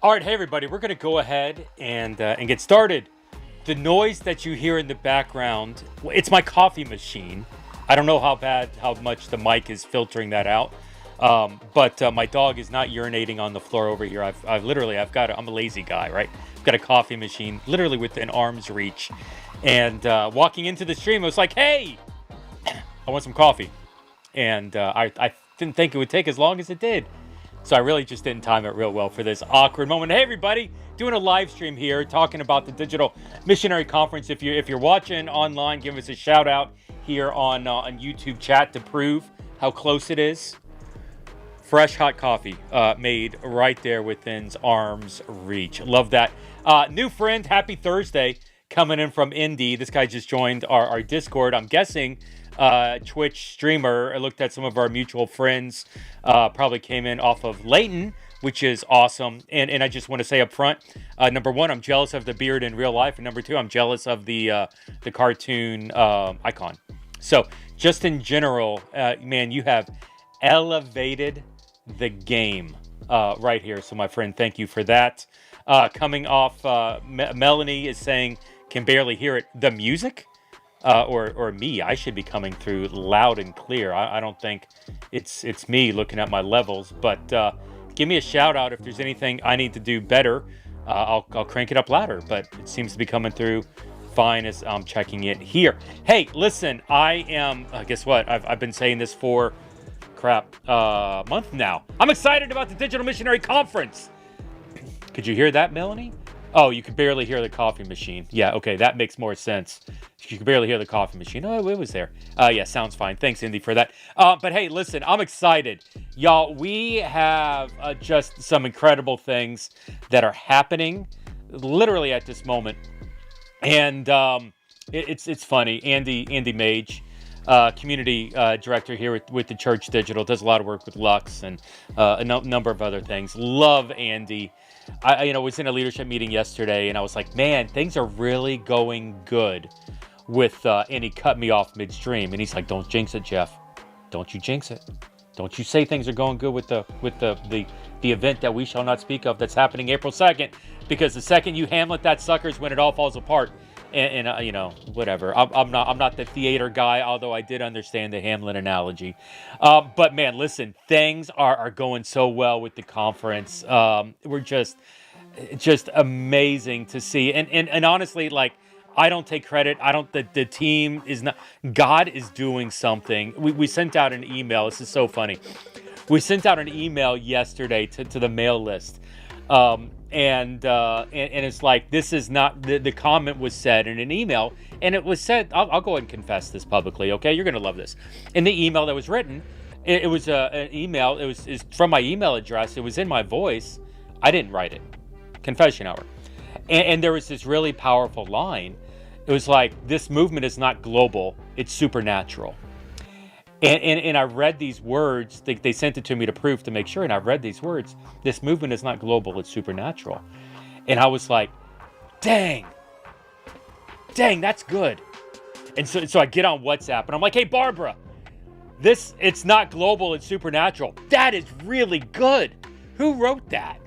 All right, hey everybody, we're going to go ahead and get started. The noise that you hear in the background, it's my coffee machine. I don't know how much the mic is filtering that out, but my dog is not urinating on the floor over here. I'm a lazy guy, right? I've got a coffee machine literally within arm's reach, and walking into the stream, I was like, "Hey, I want some coffee," and I didn't think it would take as long as it did. So I really just didn't time it real well for this awkward moment. Hey everybody, doing a live stream here, talking about the Digital Missionary Conference. If you're watching online, give us a shout out here on YouTube chat to prove how close it is. Fresh hot coffee made right there within arm's reach. Love that. New friend, happy Thursday, coming in from Indy. This guy just joined our Discord. I'm guessing Twitch streamer. I looked at some of our mutual friends, probably came in off of Layton, which is awesome. And I just want to say up front, number one, I'm jealous of the beard in real life. And number two, I'm jealous of the cartoon icon. So just in general, man, you have elevated the game right here. So my friend, thank you for that. Coming off, Melanie is saying, can barely hear it. The music? Or me, I should be coming through loud and clear. I don't think it's me looking at my levels, but give me a shout out if there's anything I need to do better. I'll crank it up louder, but it seems to be coming through fine as I'm checking it here. Hey, listen, I am, guess what? I've been saying this for, a month now. I'm excited about the Digital Missionary Conference. Could you hear that, Melanie? Oh, you could barely hear the coffee machine. Yeah, okay, that makes more sense. You could barely hear the coffee machine. Oh, it was there. Yeah, sounds fine. Thanks, Indy, for that. But hey, listen, I'm excited. Y'all, we have just some incredible things that are happening literally at this moment. And it's funny. Andy Mage, community director here with the Church.digital, does a lot of work with Lux and a number of other things. Love Andy. I was in a leadership meeting yesterday, and I was like, man, things are really going good with, and he cut me off midstream, and he's like, don't jinx it, Jeff. Don't you jinx it. Don't you say things are going good with the event that we shall not speak of that's happening April 2nd, because the second you Hamlet that sucker is when it all falls apart. And whatever. I'm not the theater guy, although I did understand the Hamlet analogy. But man, listen, things are going so well with the conference. We're just amazing to see. And honestly, like, I don't take credit. The team is not. God is doing something. We sent out an email. This is so funny. We sent out an email yesterday to the mail list. And it's like, this is not, the comment was said in an email, and it was said, I'll go ahead and confess this publicly, okay? You're going to love this. In the email that was written, it was an email, it's from my email address, it was in my voice, I didn't write it. Confession hour. And there was this really powerful line. It was like, this movement is not global, it's supernatural. And I read these words, they sent it to me to prove, to make sure, and I read these words, this movement is not global, it's supernatural. And I was like, dang, that's good. And so I get on WhatsApp, and I'm like, hey, Barbara, it's not global, it's supernatural. That is really good. Who wrote that?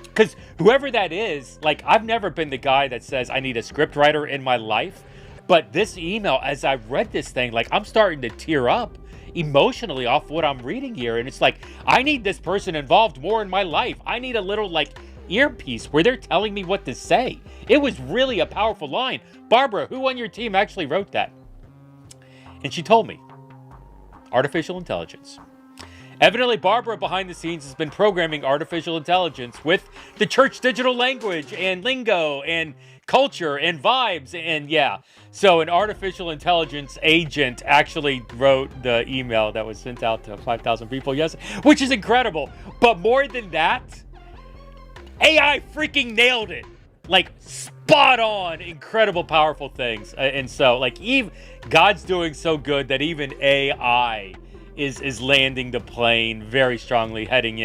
Because whoever that is, like, I've never been the guy that says I need a script writer in my life, but this email, as I read this thing, like, I'm starting to tear up emotionally off what I'm reading here. And it's like, I need this person involved more in my life. I need a little, like, earpiece where they're telling me what to say. It was really a powerful line. Barbara, who on your team actually wrote that? And she told me, artificial intelligence. Evidently, Barbara behind the scenes has been programming artificial intelligence with the Church.digital language and lingo and culture and vibes. And yeah, so an artificial intelligence agent actually wrote the email that was sent out to 5,000 people yesterday, which is incredible. But more than that, AI freaking nailed it. Like, spot on, incredible, powerful things. And so, like, God's doing so good that even AI is landing the plane very strongly heading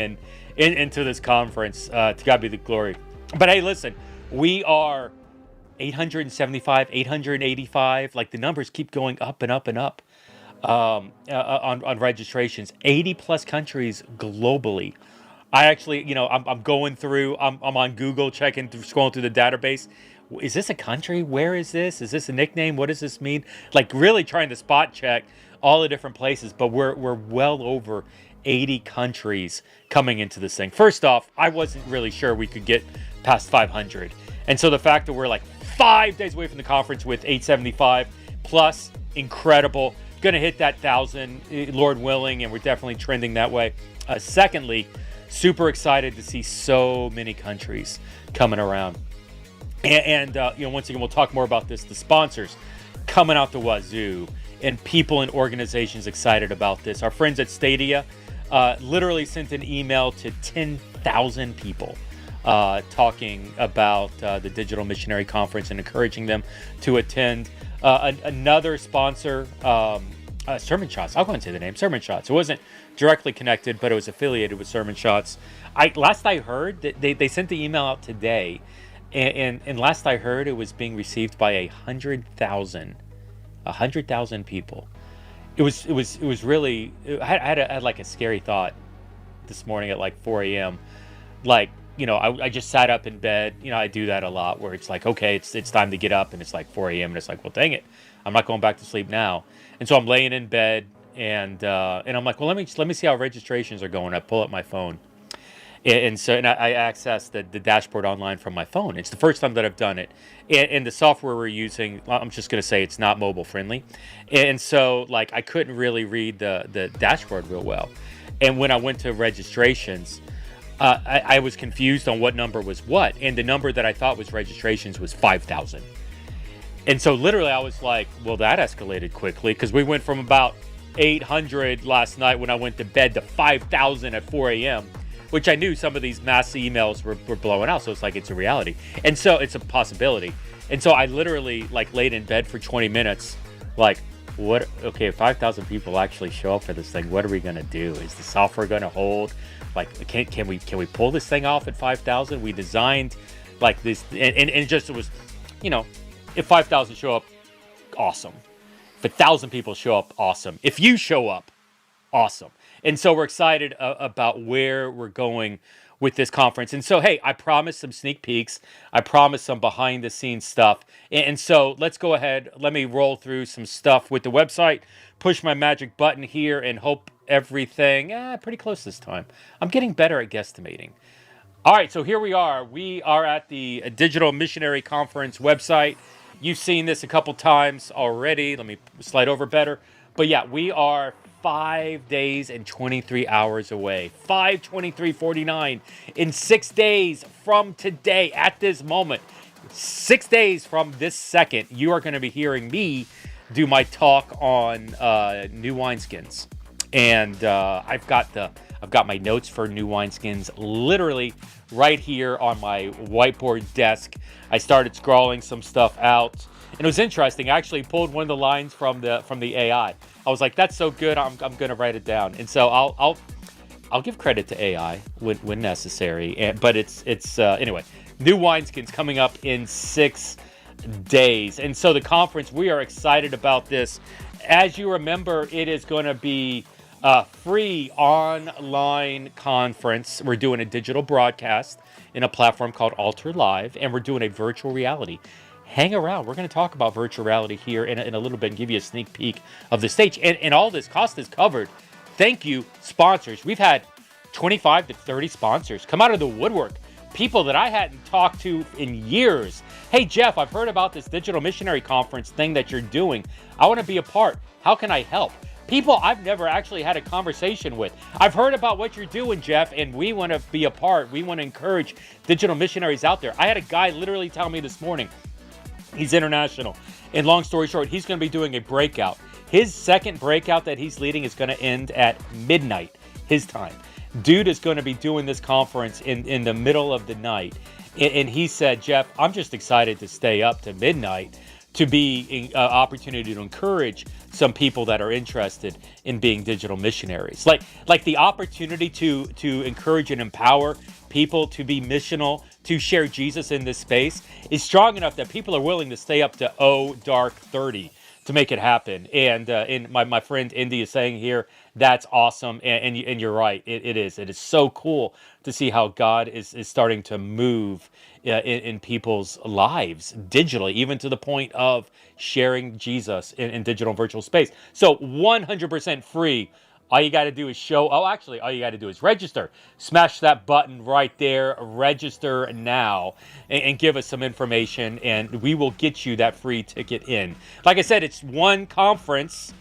into this conference. To God be the glory. But hey, listen, we are 875, 885. Like, the numbers keep going up and up and up on registrations. 80 plus countries globally. I actually, I'm going through, I'm on Google checking, scrolling through the database. Is this a country? Where is this? Is this a nickname? What does this mean? Like really trying to spot check all the different places, but we're well over 80 countries coming into this thing. First off, I wasn't really sure we could get past 500. And so the fact that we're like 5 days away from the conference with 875 plus, incredible. Gonna hit that 1,000, Lord willing, and we're definitely trending that way. Secondly, super excited to see so many countries coming around. And once again, we'll talk more about this. The sponsors coming out the wazoo, and people and organizations excited about this. Our friends at Stadia literally sent an email to 10,000 people talking about the Digital Missionary Conference and encouraging them to attend. Another sponsor, Sermon Shots. I'll go into the name, Sermon Shots. It wasn't directly connected, but it was affiliated with Sermon Shots. Last I heard, that they sent the email out today, and last I heard, it was being received by 100,000 people. It was really. I had like a scary thought this morning at like 4 a.m. Like, I just sat up in bed. I do that a lot, where it's like, okay, it's time to get up, and it's like 4 a.m. and it's like, well, dang it, I'm not going back to sleep now. And so I'm laying in bed, and I'm like, well, let me see how registrations are going. I pull up my phone, and I access the dashboard online from my phone. It's the first time that I've done it, and the software we're using, I'm just going to say it's not mobile friendly, and so like I couldn't really read the dashboard real well. And when I went to registrations, I was confused on what number was what, and the number that I thought was registrations was 5,000. And so literally I was like, well, that escalated quickly, because we went from about 800 last night when I went to bed to 5,000 at 4 a.m., which I knew some of these mass emails were blowing out. So it's like, it's a reality. And so it's a possibility. And so I literally like laid in bed for 20 minutes, like, what? Okay, if 5,000 people actually show up for this thing, what are we going to do? Is the software going to hold? Like, can we pull this thing off at 5,000? We designed like this, and it was, if 5,000 show up, awesome. If 1,000 people show up, awesome. If you show up, awesome. And so we're excited about where we're going with this conference. And so, hey, I promised some sneak peeks. I promised some behind the scenes stuff. And so let's go ahead. Let me roll through some stuff with the website, push my magic button here, and hope everything, pretty close this time. I'm getting better at guesstimating. All right, so here we are. We are at the Digital Missionary Conference website. You've seen this a couple times already. Let me slide over better. But yeah, we are 5 days and 23 hours away. 5/23/49 in 6 days from today, at this moment. 6 days from this second, you are going to be hearing me do my talk on new wineskins. And I've got my notes for new wineskins literally right here on my whiteboard desk. I started scrawling some stuff out, and it was interesting. I actually pulled one of the lines from the AI. I was like, "That's so good, I'm going to write it down." And so I'll give credit to AI when necessary. But it's anyway. New wineskins coming up in 6 days, and so the conference, we are excited about this. As you remember, it is going to be a free online conference. We're doing a digital broadcast in a platform called Alter Live, and we're doing a virtual reality. Hang around. We're going to talk about virtual reality here in a little bit and give you a sneak peek of the stage. And all this cost is covered. Thank you, sponsors. We've had 25 to 30 sponsors come out of the woodwork. People that I hadn't talked to in years. Hey, Jeff, I've heard about this Digital Missionary Conference thing that you're doing. I want to be a part. How can I help? People I've never actually had a conversation with. I've heard about what you're doing, Jeff, and we want to be a part. We want to encourage digital missionaries out there. I had a guy literally tell me this morning, he's international. And long story short, he's going to be doing a breakout. His second breakout that he's leading is going to end at midnight, his time. Dude is going to be doing this conference in the middle of the night. And he said, Jeff, I'm just excited to stay up to midnight to be an opportunity to encourage some people that are interested in being digital missionaries. Like the opportunity to encourage and empower people to be missional, to share Jesus in this space is strong enough that people are willing to stay up to dark 30 to make it happen. And my friend Indy is saying here, that's awesome. And you're right. It is. It is so cool to see how God is starting to move in people's lives digitally, even to the point of sharing Jesus in digital and virtual space. So 100% free. All you got to do is all you got to do is register. Smash that button right there, register now, and give us some information, and we will get you that free ticket in. Like I said, it's one conference,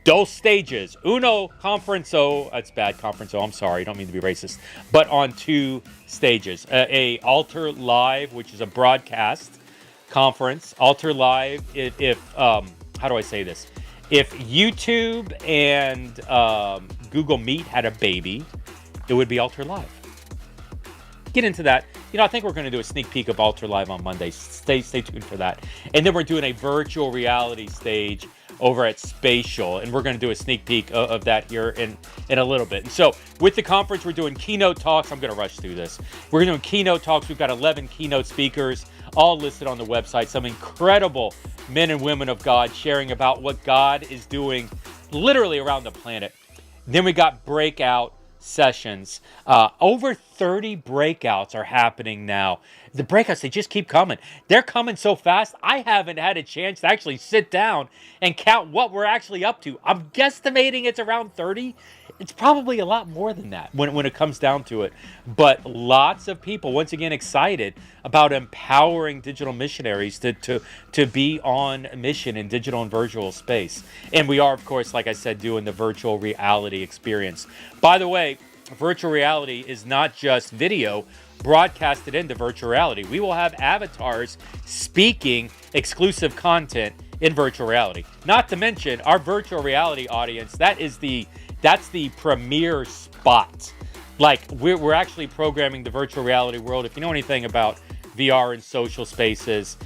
dos stages. Uno conferenzo, that's bad, conferenzo, I'm sorry, I don't mean to be racist, but on 2 stages. A Altar Live, which is a broadcast conference. Altar Live, if how do I say this? If YouTube and Google Meet had a baby, it would be Altar Live. Get into that. I think we're going to do a sneak peek of Altar Live on Monday. Stay tuned for that. And then we're doing a virtual reality stage over at Spatial, and we're going to do a sneak peek of that here in a little bit. And so with the conference, we're doing keynote talks. I'm going to rush through this. We're doing keynote talks. We've got 11 keynote speakers, all listed on the website. Some incredible men and women of God sharing about what God is doing literally around the planet. Then we got breakout sessions. Over 30 breakouts are happening now. The breakouts, they just keep coming. They're coming so fast, I haven't had a chance to actually sit down and count what we're actually up to. I'm guesstimating it's around 30. It's probably a lot more than that when it comes down to it. But lots of people, once again, excited about empowering digital missionaries to be on mission in digital and virtual space. And we are, of course, like I said, doing the virtual reality experience. By the way, virtual reality is not just video broadcasted into virtual reality. We will have avatars speaking exclusive content in virtual reality. Not to mention our virtual reality audience, that's the premier spot. Like we're actually programming the virtual reality world. If you know anything about VR and social spaces,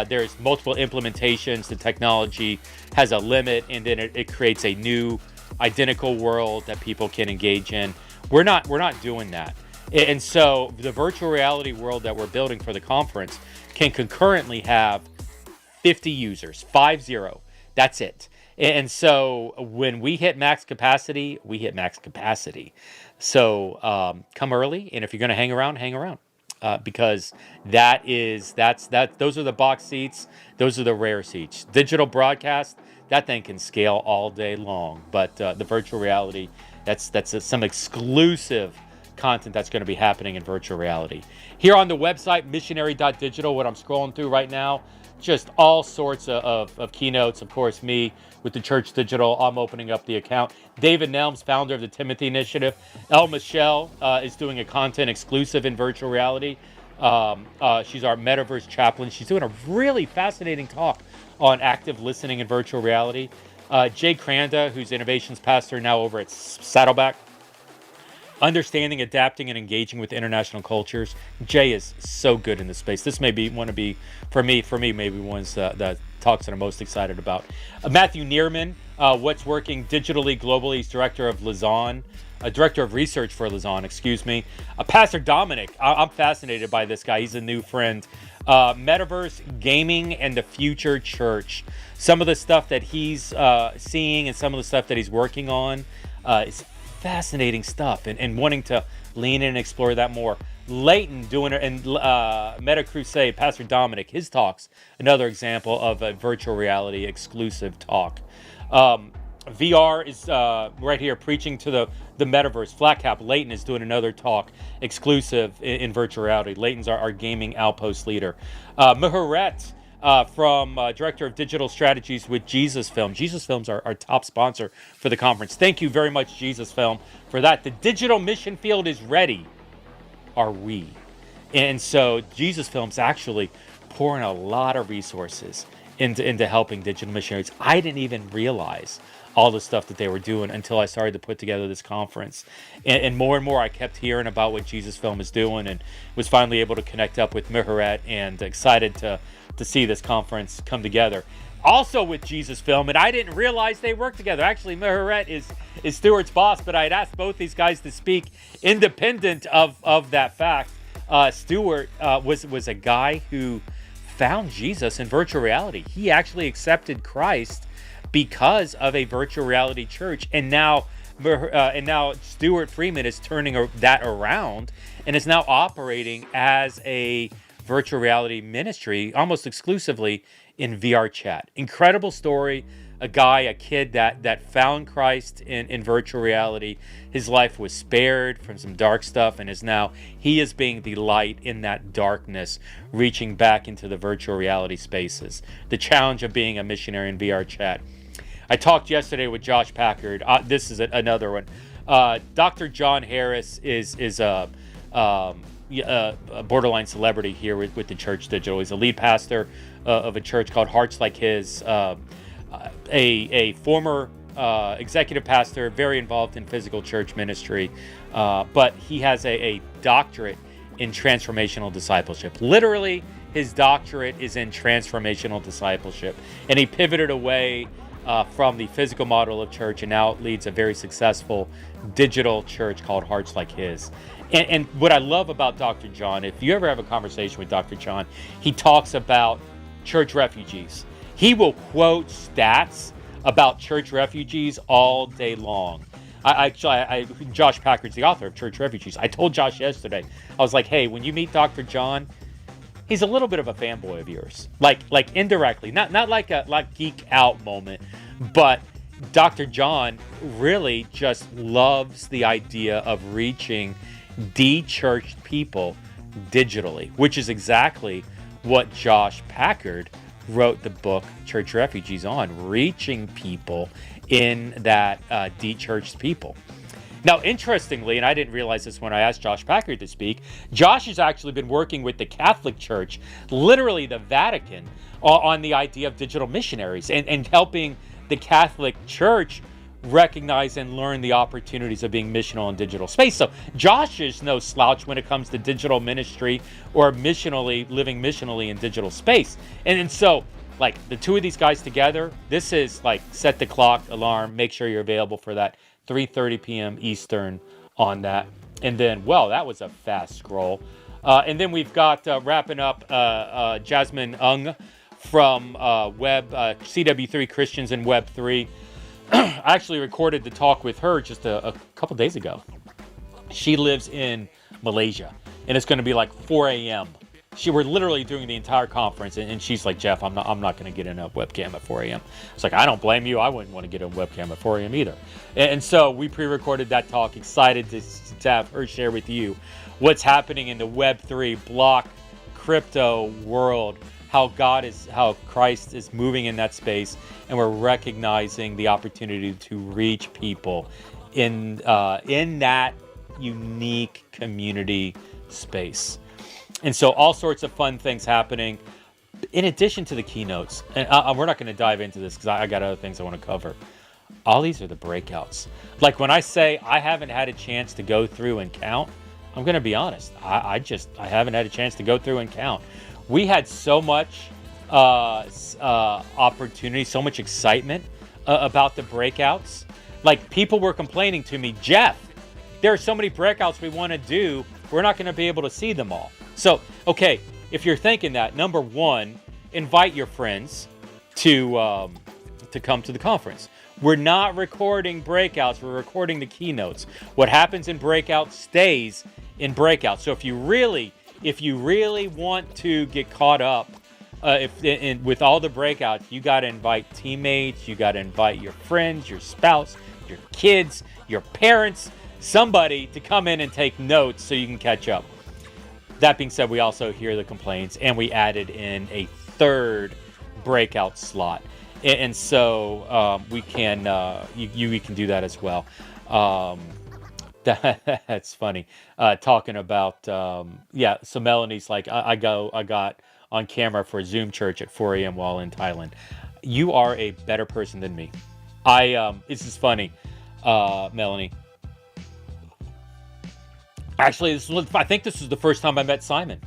there's multiple implementations. The technology has a limit, and then it creates a new identical world that people can engage in. We're not doing that. And so the virtual reality world that we're building for the conference can concurrently have 50 users, 50. That's it. And so when we hit max capacity, we hit max capacity. So come early, and if you're going to hang around, because those are the box seats, those are the rare seats. Digital broadcast, that thing can scale all day long. But the virtual reality, that's some exclusive content that's going to be happening in virtual reality. Here on the website, Missionary.digital, what I'm scrolling through right now, just all sorts of keynotes. Of course, me with theChurch.digital, I'm opening up the account. David Nelms, founder of the Timothy Initiative. Elle Michelle is doing a content exclusive in virtual reality. She's our metaverse chaplain. She's doing a really fascinating talk on active listening in virtual reality. Jay Cranda, who's innovations pastor now over at Saddleback. Understanding, adapting, and engaging with international cultures. Jay is so good in this space. This may be for me, maybe one of the talks that I'm most excited about. Matthew Neerman, what's working digitally, globally. He's director of director of research for Lausanne, excuse me. Pastor Dominic, I'm fascinated by this guy. He's a new friend. Metaverse, gaming, and the future church. Some of the stuff that he's seeing and some of the stuff that he's working on is fascinating stuff, and wanting to lean in and explore that more. Leighton doing it, and Meta Crusade, Pastor Dominic, his talks, another example of a virtual reality exclusive talk. VR is right here preaching to the metaverse. Flat Cap, Leighton is doing another talk exclusive in virtual reality. Leighton's our gaming outpost leader. Muharet, from Director of Digital Strategies with Jesus Film. Jesus Film's our top sponsor for the conference. Thank you very much, Jesus Film, for that. The digital mission field is ready. Are we? And so Jesus Film's actually pouring a lot of resources into helping digital missionaries. I didn't even realize all the stuff that they were doing until I started to put together this conference. And more I kept hearing about what Jesus Film is doing, and was finally able to connect up with Muharet, and excited to see this conference come together. Also with Jesus Film, and I didn't realize they work together. Actually, Muharet is Stuart's boss, but I had asked both these guys to speak independent of that fact. Stuart was a guy who found Jesus in virtual reality. He actually accepted Christ because of a virtual reality church, and now Stuart Freeman is turning that around and is now operating as a virtual reality ministry almost exclusively in VR chat. Incredible story. A kid that found Christ in virtual reality. His life was spared from some dark stuff, and he is being the light in that darkness, reaching back into the virtual reality spaces. The challenge of being a missionary in VR chat. I talked yesterday with Josh Packard. This is another one. Dr. John Harris is a borderline celebrity here with the Church.digital. He's a lead pastor of a church called Hearts Like His. A former executive pastor, very involved in physical church ministry, but he has a doctorate in transformational discipleship. Literally, his doctorate is in transformational discipleship, and he pivoted away from the physical model of church and now leads a very successful digital church called Hearts Like His. And what I love about Dr. John, if you ever have a conversation with Dr. John, he talks about church refugees. He will quote stats about church refugees all day long. Josh Packard's the author of Church Refugees. I told Josh yesterday, I was like, hey, when you meet Dr. John, he's a little bit of a fanboy of yours. Like indirectly, not like a geek out moment, but Dr. John really just loves the idea of reaching de-churched people digitally, which is exactly what Josh Packard wrote the book Church Refugees on, reaching people in that de-churched people. Now, interestingly, and I didn't realize this when I asked Josh Packard to speak, Josh has actually been working with the Catholic Church, literally the Vatican, on the idea of digital missionaries and helping the Catholic Church recognize and learn the opportunities of being missional in digital space. So Josh is no slouch when it comes to digital ministry or living missionally in digital space. And so, like, the two of these guys together, this is like set the clock alarm, make sure you're available for that 3:30 p.m. Eastern on that. And then, well, that was a fast scroll. And then we've got wrapping up Jasmine Ung from CW3 Christians in Web 3. I actually recorded the talk with her just a couple days ago. She lives in Malaysia, and it's going to be like 4 a.m. We're literally doing the entire conference, and she's like, Jeff, I'm not going to get in a webcam at 4 a.m. It's like, I don't blame you. I wouldn't want to get a webcam at 4 a.m. either. And so we pre-recorded that talk, excited to have her share with you what's happening in the Web3 block crypto world, how Christ is moving in that space, and we're recognizing the opportunity to reach people in that unique community space. And so all sorts of fun things happening in addition to the keynotes. And we're not going to dive into this because I got other things I want to cover. All these are the breakouts. Like when I say I haven't had a chance to go through and count, I'm going to be honest. I haven't had a chance to go through and count. We had so much opportunity, so much excitement about the breakouts. Like, people were complaining to me, Jeff, there are so many breakouts we want to do, we're not going to be able to see them all. So, okay, if you're thinking that, number one, invite your friends to come to the conference. We're not recording breakouts, we're recording the keynotes. What happens in breakouts stays in breakouts. So if you really want to get caught up with all the breakouts, you got to invite teammates, you got to invite your friends, your spouse, your kids, your parents, somebody to come in and take notes so you can catch up. That being said, we also hear the complaints, and we added in a third breakout slot. And so we can you can do that as well. That's funny. Talking about so Melanie's like, I got on camera for Zoom church at 4 a.m. while in Thailand. You are a better person than me. This is funny, Melanie. Actually, I think this was the first time I met Simon.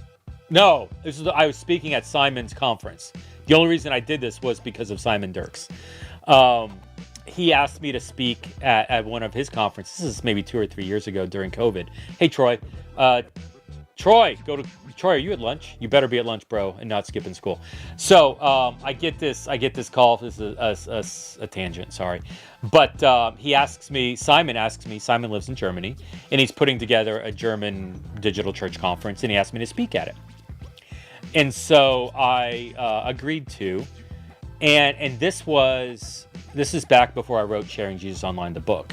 No, I was speaking at Simon's conference. The only reason I did this was because of Simon Dirks. He asked me to speak at one of his conferences. This is maybe 2 or 3 years ago during COVID. Hey, Troy. Troy, Troy, are you at lunch? You better be at lunch, bro, and not skipping school. So I get this call. This is a tangent, sorry. But Simon asks me, Simon lives in Germany, and he's putting together a German digital church conference, and he asked me to speak at it. And so I agreed to, and this is back before I wrote Sharing Jesus Online, the book.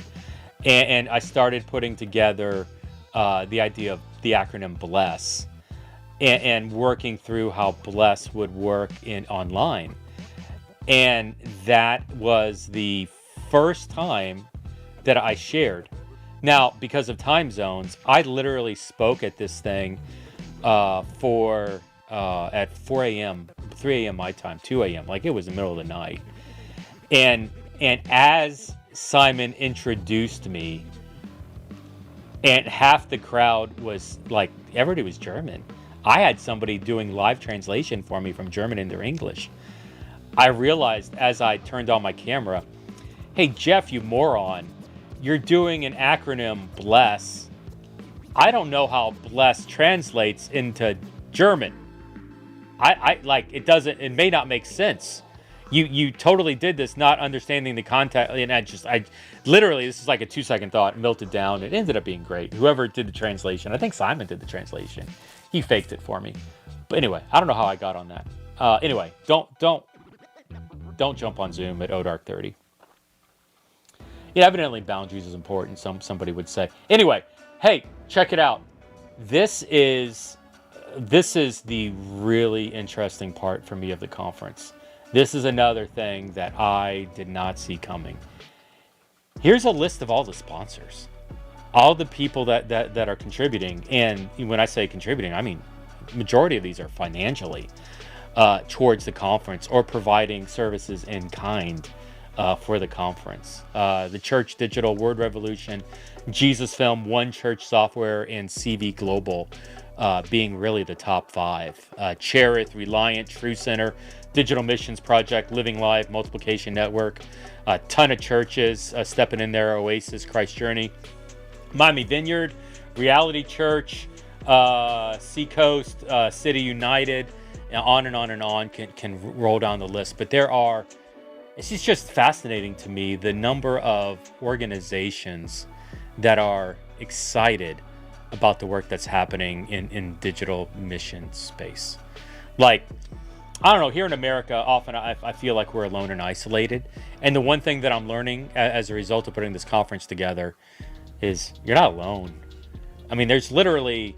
And I started putting together the idea of the acronym BLESS and working through how BLESS would work in online. And that was the first time that I shared. Now, because of time zones, I literally spoke at this thing at 4 a.m., 3 a.m. my time, 2 a.m. Like it was the middle of the night. And as Simon introduced me, and half the crowd was like, everybody was German. I had somebody doing live translation for me from German into English. I realized as I turned on my camera, hey, Jeff, you moron, you're doing an acronym BLESS. I don't know how BLESS translates into German. It may not make sense. You totally did this not understanding the context, and I literally, this is like a 2-second thought, melted down. It ended up being great. Whoever did the translation, I think Simon did the translation. He faked it for me. But anyway, I don't know how I got on that. Anyway, don't jump on Zoom at ODark30. Yeah, evidently boundaries is important, somebody would say. Anyway, hey, check it out. This is the really interesting part for me of the conference. This is another thing that I did not see coming. Here's a list of all the sponsors, all the people that are contributing. And when I say contributing, I mean, majority of these are financially towards the conference or providing services in kind for the conference. The Church.digital, Word Revolution, Jesus Film, One Church Software, and CV Global being really the top 5. Cherith, Reliant, True Center, Digital Missions Project, Living Life, Multiplication Network, a ton of churches stepping in there, Oasis, Christ Journey, Miami Vineyard, Reality Church, Seacoast, City United, and on and on and on can roll down the list. But it's just fascinating to me, the number of organizations that are excited about the work that's happening in digital mission space. Like, I don't know, here in America, often I feel like we're alone and isolated. And the one thing that I'm learning as a result of putting this conference together is you're not alone. I mean, there's literally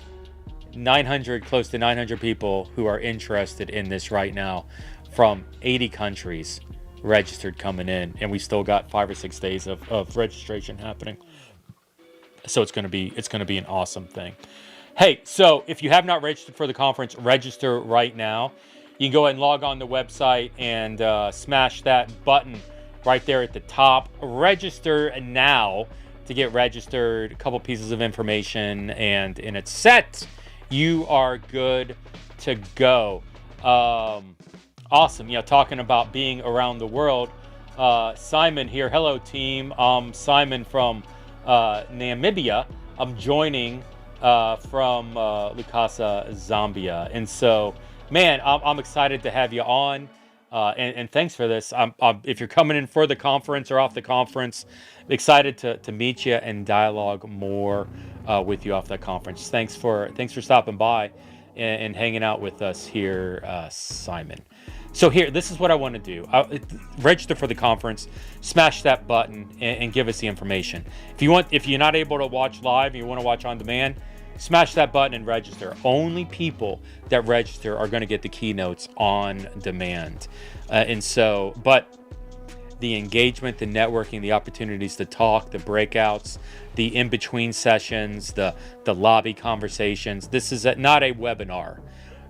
close to 900 people who are interested in this right now from 80 countries registered coming in. And we still got 5 or 6 days of registration happening. So it's going to be an awesome thing. Hey, so if you have not registered for the conference, register right now. You can go ahead and log on the website and smash that button right there at the top. Register now to get registered. A couple pieces of information, and it's set. You are good to go. Awesome. Talking about being around the world. Simon here. Hello, team. Simon from Namibia. I'm joining from Lukasa, Zambia. And so, man, I'm excited to have you on. And thanks for this. If you're coming in for the conference or off the conference, excited to meet you and dialogue more with you off that conference. Thanks for stopping by and hanging out with us here, Simon. So here, this is what I want to do. Register for the conference, smash that button, and give us the information. If you're not able to watch live and you want to watch on demand, smash that button and register. Only people that register are going to get the keynotes on demand. But the engagement, the networking, the opportunities to talk, the breakouts, the in-between sessions, the lobby conversations. This is not a webinar.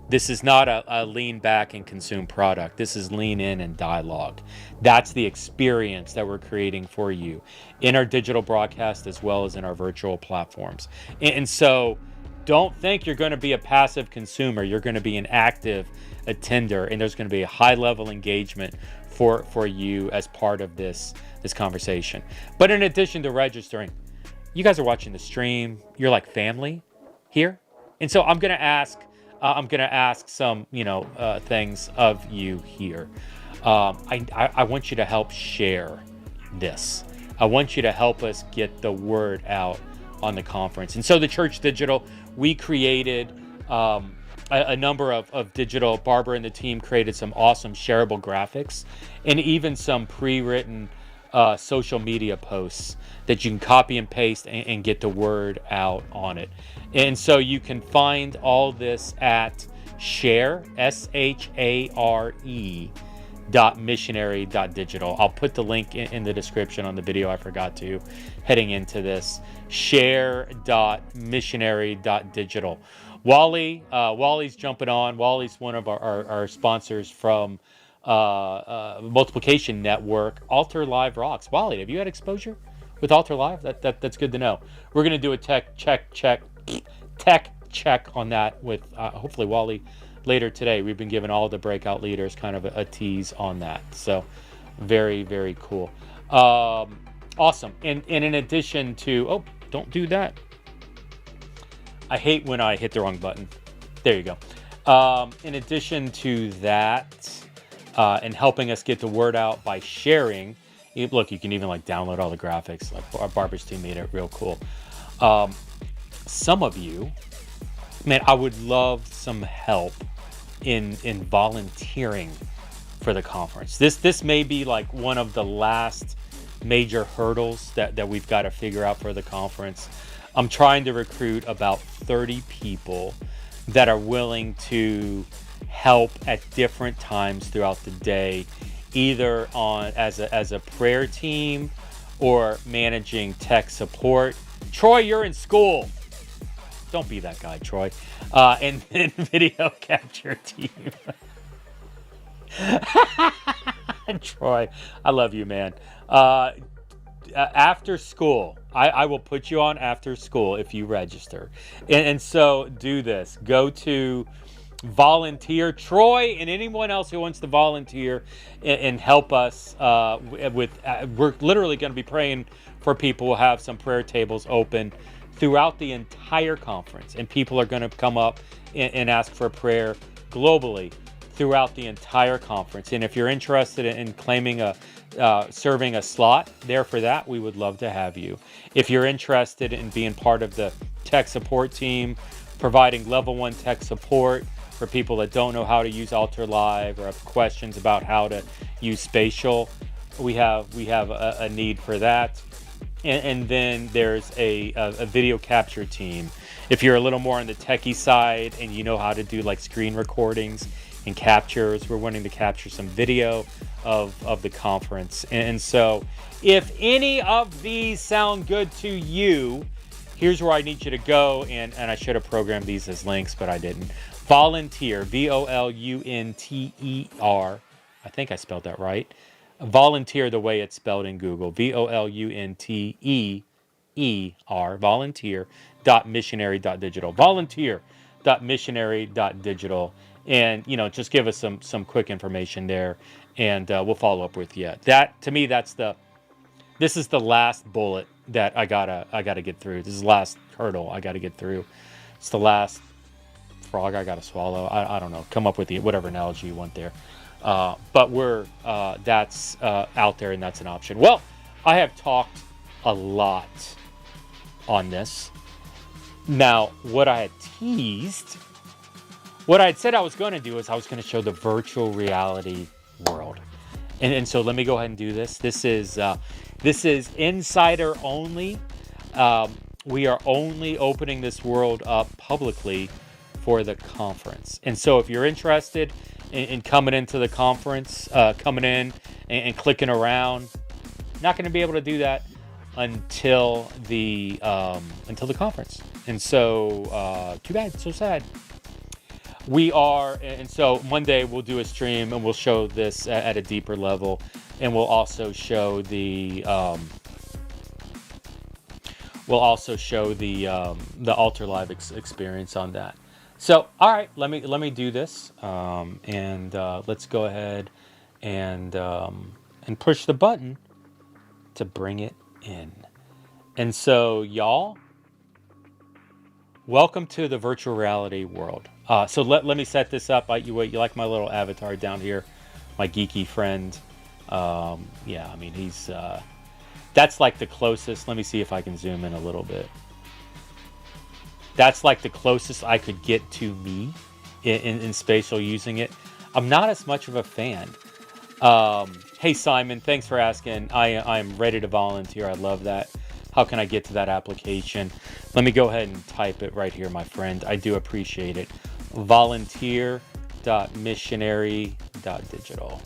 This is not a lean back and consume product. This is lean in and dialogue. That's the experience that we're creating for you in our digital broadcast as well as in our virtual platforms. And so don't think you're going to be a passive consumer. You're going to be an active attender, and there's going to be a high level engagement for you as part of this conversation. But in addition to registering, you guys are watching the stream. You're like family here. And so I'm gonna ask some, things of you here. I want you to help share this. I want you to help us get the word out on the conference. And so the Church Digital, we created a number of digital. Barbara and the team created some awesome shareable graphics and even some pre-written social media posts that you can copy and paste and get the word out on it. And so you can find all this at share, SHARE .missionary.digital. I'll put the link in the description on the video. I forgot to heading into this. Share.missionary.digital. Wally's jumping on. Wally's one of our sponsors from Multiplication Network. Altar Live rocks. Wally, have you had exposure with Altar Live? That's good to know. We're gonna do a tech check on that with hopefully Wally later today. We've been giving all the breakout leaders kind of a tease on that. So very, very cool. Awesome. And in addition to, don't do that. I hate when I hit the wrong button. There you go. In addition to that, and helping us get the word out by sharing, look, you can even like download all the graphics. Like our Barbara's team made it real cool. Some of you, man, I would love some help in volunteering for the conference. This may be like one of the last major hurdles that we've got to figure out for the conference. I'm trying to recruit about 30 people that are willing to help at different times throughout the day, either as a prayer team or managing tech support. Troy, you're in school. Don't be that guy, Troy. And then video capture team. Troy, I love you, man. After school, I will put you on after school if you register. And so do this. Go to volunteer. Troy and anyone else who wants to volunteer and help us we're literally going to be praying for people. We'll have some prayer tables open throughout the entire conference, and people are going to come up and ask for prayer globally throughout the entire conference. And if you're interested in claiming serving a slot there for that, we would love to have you. If you're interested in being part of the tech support team, providing level 1 tech support for people that don't know how to use Altar Live or have questions about how to use Spatial, we have a need for that. And then there's a video capture team. If you're a little more on the techie side and you know how to do like screen recordings and captures, we're wanting to capture some video of the conference. And so if any of these sound good to you, here's where I need you to go. And I should have programmed these as links, but I didn't. Volunteer, VOLUNTER. I think I spelled that right. Volunteer the way it's spelled in Google. VOLUNTEER. Volunteer.missionary.digital. Volunteer.missionary.digital. And just give us some quick information there, and we'll follow up with you. That to me, this is the last bullet that I gotta get through. This is the last hurdle I gotta get through. It's the last frog I gotta swallow. I don't know. Come up with whatever analogy you want there. But that's out there, and that's an option. Well, I have talked a lot on this. Now, what I had teased, what I had said I was going to do is I was going to show the virtual reality world. And so let me go ahead and do this. This is insider only. We are only opening this world up publicly for the conference. And so if you're interested in coming into the conference, coming in and clicking around, not going to be able to do that until the conference. And so too bad, so sad. And so one day we'll do a stream and we'll show this at a deeper level, and we'll also show the Altar Live experience on that. So, all right, let me do this, and let's go ahead and push the button to bring it in. And so, y'all, Welcome to the virtual reality world. So let me set this up. You like my little avatar down here, my geeky friend. Yeah, I mean, that's like the closest. Let me see if I can zoom in a little bit. That's like the closest I could get to me in spatial using it. I'm not as much of a fan. Hey Simon, thanks for asking. I'm ready to volunteer. I love that. How can I get to that application? Let me go ahead and type it right here, my friend. I do appreciate it. Volunteer.missionary.digital.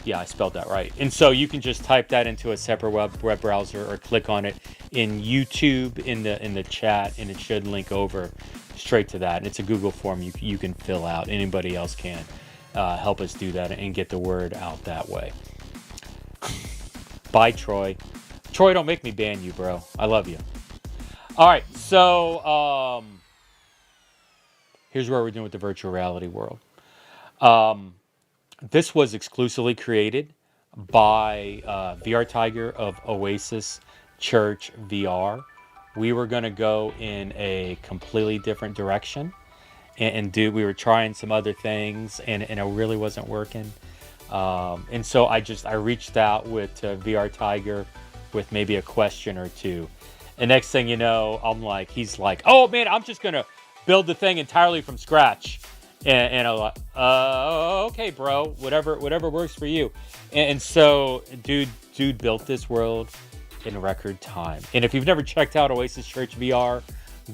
Yeah, I spelled that right. And so you can just type that into a separate web browser or click on it in YouTube in the chat, and it should link over straight to that. And it's a Google form you can fill out. Anybody else can help us do that and get the word out that way. Bye, Troy. Troy, don't make me ban you, bro. I love you. All right, so here's what we're doing with the virtual reality world. This was exclusively created by VR Tiger of Oasis Church VR. We were going to go in a completely different direction we were trying some other things, and it really wasn't working. And so I reached out with VR Tiger with maybe a question or two. And next thing you know, he's like, oh man, I'm just going to build the thing entirely from scratch. And I'm like, okay, bro, whatever works for you. And so dude built this world in record time. And if you've never checked out Oasis Church VR,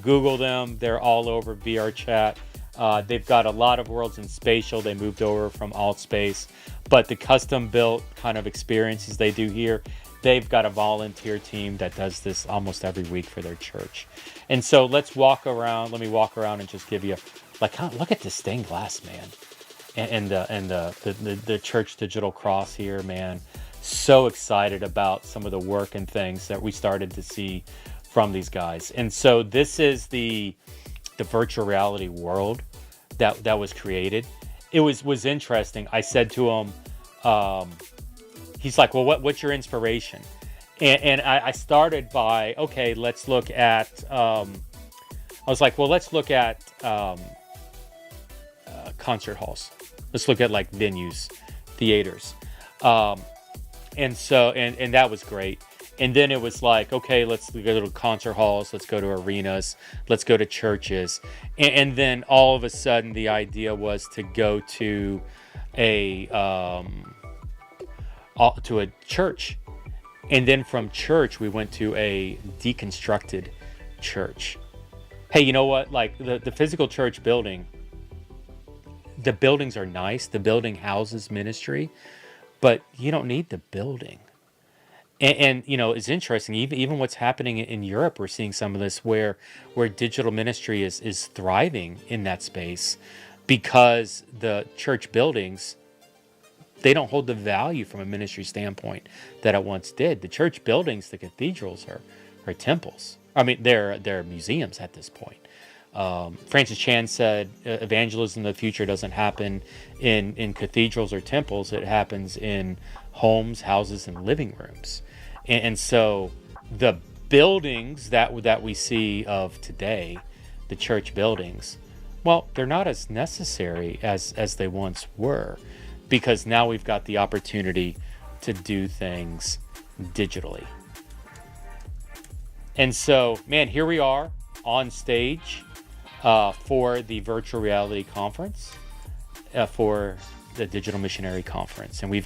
Google them. They're all over VR chat. They've got a lot of worlds in spatial. They moved over from alt space, but the custom built kind of experiences they do here, they've got a volunteer team that does this almost every week for their church. And so let's walk around. Let me walk around and just give you look at this stained glass, man. And the Church.digital cross here, man. So excited about some of the work and things that we started to see from these guys. And so this is the virtual reality world that was created. It was interesting. I said to him, he's like, well, what's your inspiration? And I started by, okay, let's look at, I was like, well, let's look at concert halls. Let's look at like venues, theaters. And so, and that was great. And then it was like, okay, let's go to concert halls, let's go to arenas, let's go to churches. And then all of a sudden the idea was to go to a church. And then from church, we went to a deconstructed church. Hey, you know what? Like the physical church building, the buildings are nice. The building houses ministry, but you don't need the building. And you know, it's interesting, even what's happening in Europe, we're seeing some of this where digital ministry is thriving in that space because the church buildings, they don't hold the value from a ministry standpoint that it once did. The church buildings, the cathedrals are temples. I mean, they're museums at this point. Francis Chan said evangelism in the future doesn't happen in cathedrals or temples. It happens in homes, houses, and living rooms. And so the buildings that we see of today, the church buildings, well, they're not as necessary as they once were, because now we've got the opportunity to do things digitally. And so, man, here we are on stage for the virtual reality conference, for the Digital Missionary Conference. And we'll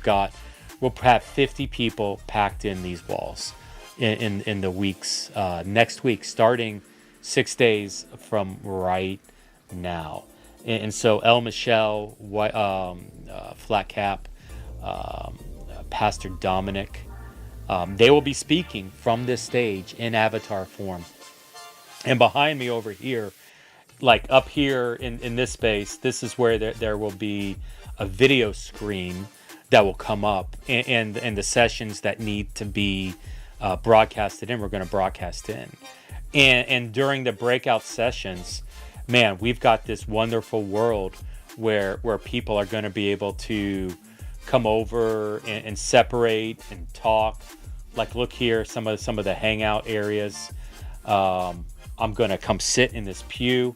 have 50 people packed in these walls in the weeks, next week, starting 6 days from right now. And so El Michelle, Flat Cap, Pastor Dominic, they will be speaking from this stage in avatar form. And behind me over here, like up here in this space, this is where there will be a video screen that will come up, and the sessions that need to be broadcasted in, we're going to broadcast in. And during the breakout sessions, man, we've got this wonderful world where people are going to be able to come over and separate and talk Like, look here, some of the hangout areas. I'm gonna come sit in this pew,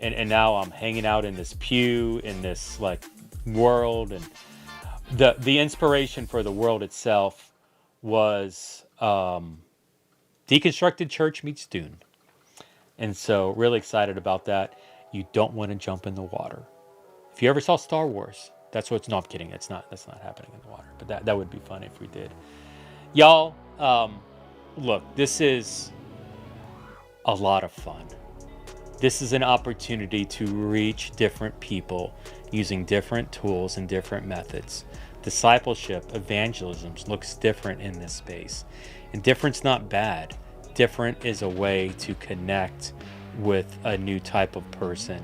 and now I'm hanging out in this pew in this like world. And the inspiration for the world itself was Deconstructed Church meets Dune. And so really excited about that. You don't want to jump in the water. If you ever saw Star Wars, that's what's not kidding. That's not happening in the water. But that would be fun if we did. Y'all, look, this is a lot of fun. This is an opportunity to reach different people using different tools and different methods. Discipleship, evangelism looks different in this space. And different's not bad. Different is a way to connect with a new type of person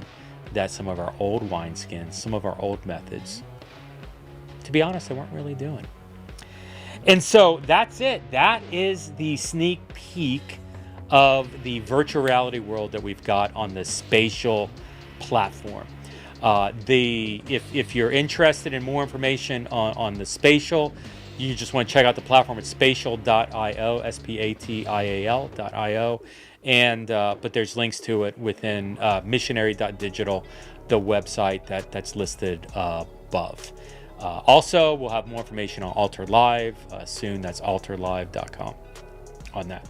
that some of our old wineskins, some of our old methods, to be honest, they weren't really doing. And so that's it. That is the sneak peek of the virtual reality world that we've got on the Spatial platform. If you're interested in more information on the Spatial, you just want to check out the platform at spatial.io, spatial.io, and but there's links to it within Missionary.digital, the website that's listed above. Also, we'll have more information on Altar Live soon. That's altarlive.com on that.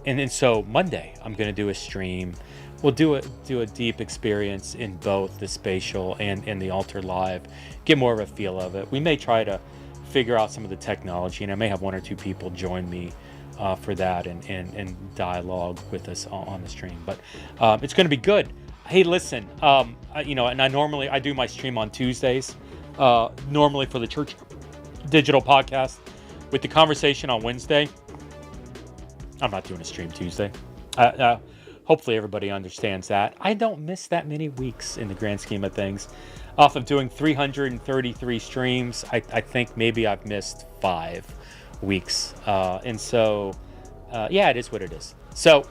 And then so Monday, I'm going to do a stream. We'll do a deep experience in both the Spatial and the Altar Live, get more of a feel of it. We may try to figure out some of the technology, and I may have one or two people join me for that and dialogue with us on the stream. But it's going to be good. Hey, listen, and I normally do my stream on Tuesdays, normally for the Church Digital podcast, with the conversation on Wednesday. I'm not doing a stream Tuesday. Hopefully everybody understands that. I don't miss that many weeks in the grand scheme of things. Off of doing 333 streams, I think maybe I've missed 5 weeks. And so, yeah, it is what it is. So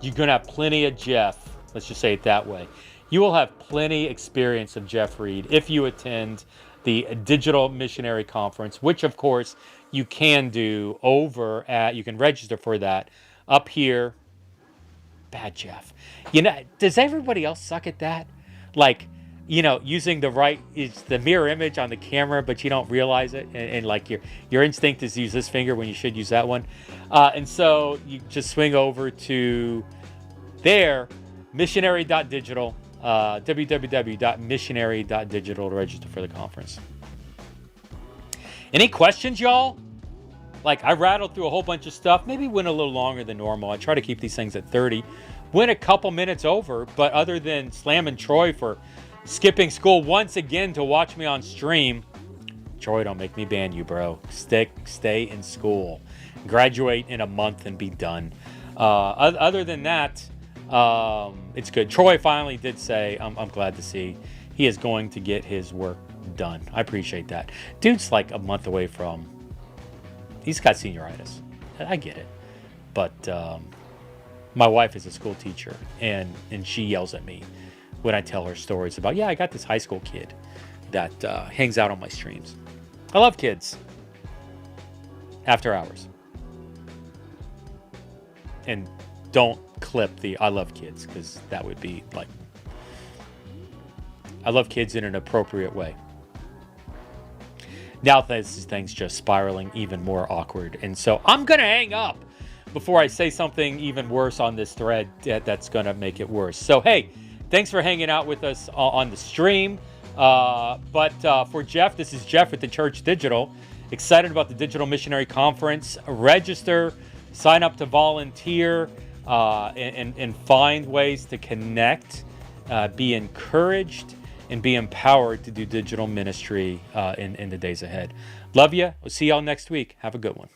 you're going to have plenty of Jeff. Let's just say it that way. You will have plenty experience of Jeff Reed if you attend the Digital Missionary Conference, which of course you can do over at, you can register for that up here. Bad Jeff. Does everybody else suck at that? Like, using the mirror image on the camera, but you don't realize it. And like your instinct is to use this finger when you should use that one. And so you just swing over to there, missionary.digital, www.missionary.digital to register for the conference. Any questions, y'all? Like, I rattled through a whole bunch of stuff. Maybe went a little longer than normal. I try to keep these things at 30. Went a couple minutes over, but other than slamming Troy for skipping school once again to watch me on stream, Troy, don't make me ban you, bro. Stay in school. Graduate in a month and be done. Other than that, it's good. Troy finally did say, I'm glad to see he is going to get his work done. I appreciate that. Dude's like a month away from, he's got senioritis. I get it. But my wife is a school teacher, and she yells at me when I tell her stories about, I got this high school kid that hangs out on my streams. I love kids. After hours. And don't clip the I love kids, because that would be like, I love kids in an appropriate way. Now this thing's just spiraling even more awkward. And so I'm going to hang up before I say something even worse on this thread that's going to make it worse. So, hey, thanks for hanging out with us on the stream. But for Jeff, this is Jeff with the Church Digital. Excited about the Digital Missionary Conference. Register, sign up to volunteer, and find ways to connect, be encouraged, and be empowered to do digital ministry in the days ahead. Love you. We'll see y'all next week. Have a good one.